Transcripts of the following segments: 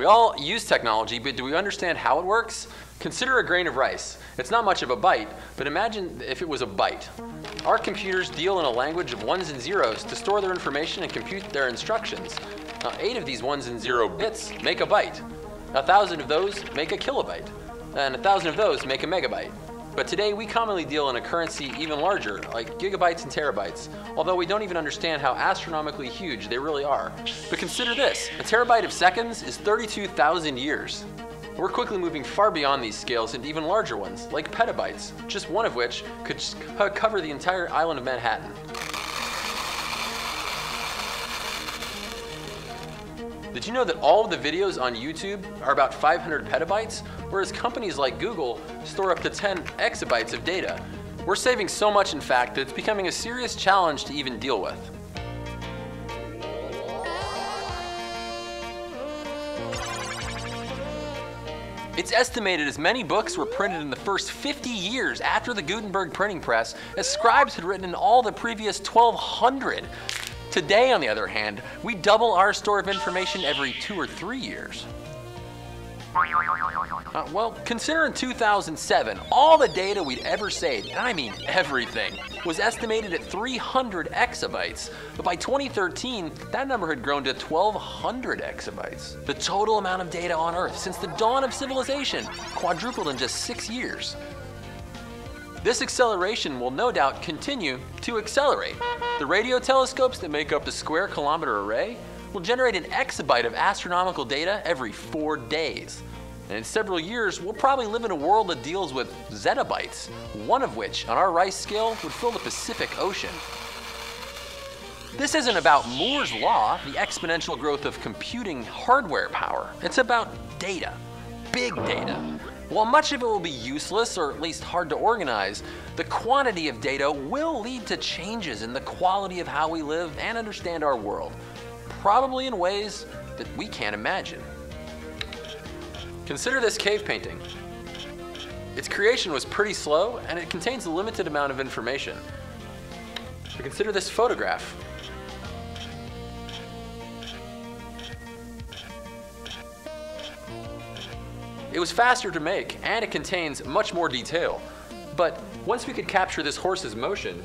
we all use technology, but do we understand how it works? Consider a grain of rice. It's not much of a byte, but imagine if it was a byte. Our computers deal in a language of ones and zeros to store their information and compute their instructions. Now, 8 of these 1 and 0 bits make a byte. 1,000 of those make a kilobyte, and 1,000 of those make a megabyte. But today we commonly deal in a currency even larger, like gigabytes and terabytes, although we don't even understand how astronomically huge they really are. But consider this, a terabyte of seconds is 32,000 years. We're quickly moving far beyond these scales into even larger ones, like petabytes, just one of which could cover the entire island of Manhattan. Did you know that all of the videos on YouTube are about 500 petabytes, whereas companies like Google store up to 10 exabytes of data? We're saving so much, in fact, that it's becoming a serious challenge to even deal with. It's estimated as many books were printed in the first 50 years after the Gutenberg printing press as scribes had written in all the previous 1,200. Today, on the other hand, we double our store of information every 2 or 3 years. Well, consider in 2007, all the data we'd ever saved, and I mean everything, was estimated at 300 exabytes. But by 2013, that number had grown to 1,200 exabytes. The total amount of data on Earth since the dawn of civilization quadrupled in just 6 years. This acceleration will no doubt continue to accelerate. The radio telescopes that make up the square kilometer array will generate an exabyte of astronomical data every 4 days. And in several years, we'll probably live in a world that deals with zettabytes, one of which, on our rice scale, would fill the Pacific Ocean. This isn't about Moore's Law, the exponential growth of computing hardware power. It's about data, big data. While much of it will be useless, or at least hard to organize, the quantity of data will lead to changes in the quality of how we live and understand our world, probably in ways that we can't imagine. Consider this cave painting. Its creation was pretty slow, and it contains a limited amount of information. But consider this photograph. It was faster to make, and it contains much more detail. But once we could capture this horse's motion,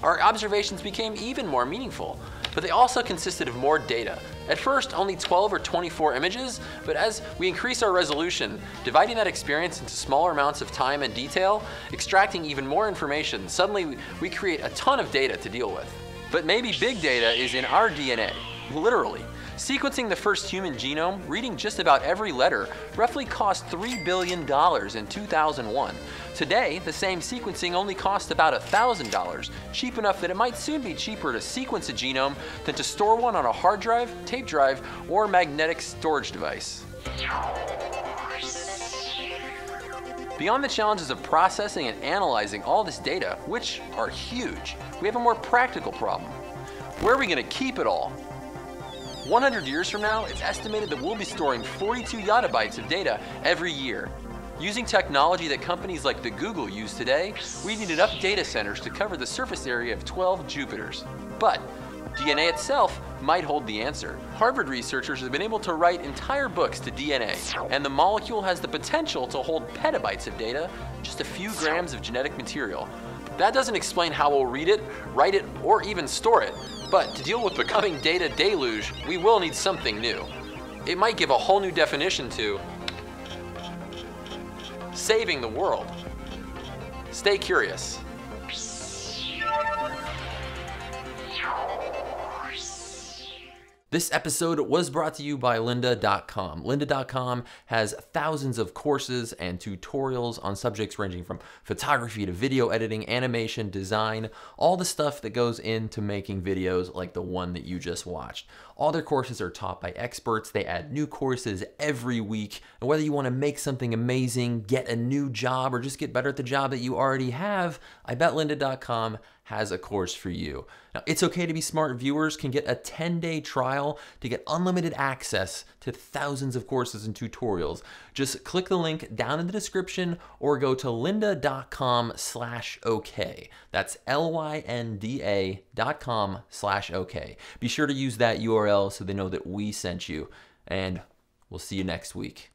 our observations became even more meaningful. But they also consisted of more data. At first, only 12 or 24 images, but as we increase our resolution, dividing that experience into smaller amounts of time and detail, extracting even more information, suddenly we create a ton of data to deal with. But maybe big data is in our DNA, literally. Sequencing the first human genome, reading just about every letter, roughly cost $3 billion in 2001. Today, the same sequencing only costs about $1,000, cheap enough that it might soon be cheaper to sequence a genome than to store one on a hard drive, tape drive, or magnetic storage device. Beyond the challenges of processing and analyzing all this data, which are huge, we have a more practical problem. Where are we going to keep it all? 100 years from now, it's estimated that we'll be storing 42 yottabytes of data every year. Using technology that companies like the Google use today, we need enough data centers to cover the surface area of 12 Jupiters. But DNA itself might hold the answer. Harvard researchers have been able to write entire books to DNA, and the molecule has the potential to hold petabytes of data, just a few grams of genetic material. That doesn't explain how we'll read it, write it, or even store it. But to deal with the coming data deluge, we will need something new. It might give a whole new definition to saving the world. Stay curious. This episode was brought to you by lynda.com. Lynda.com has thousands of courses and tutorials on subjects ranging from photography to video editing, animation, design, all the stuff that goes into making videos like the one that you just watched. All their courses are taught by experts. They add new courses every week. And whether you want to make something amazing, get a new job, or just get better at the job that you already have, I bet lynda.com has a course for you. Now, It's Okay to Be Smart viewers can get a 10-day trial to get unlimited access to thousands of courses and tutorials. Just click the link down in the description or go to lynda.com/OK. That's LYNDA.com/OK. Be sure to use that URL so they know that we sent you. And We'll see you next week.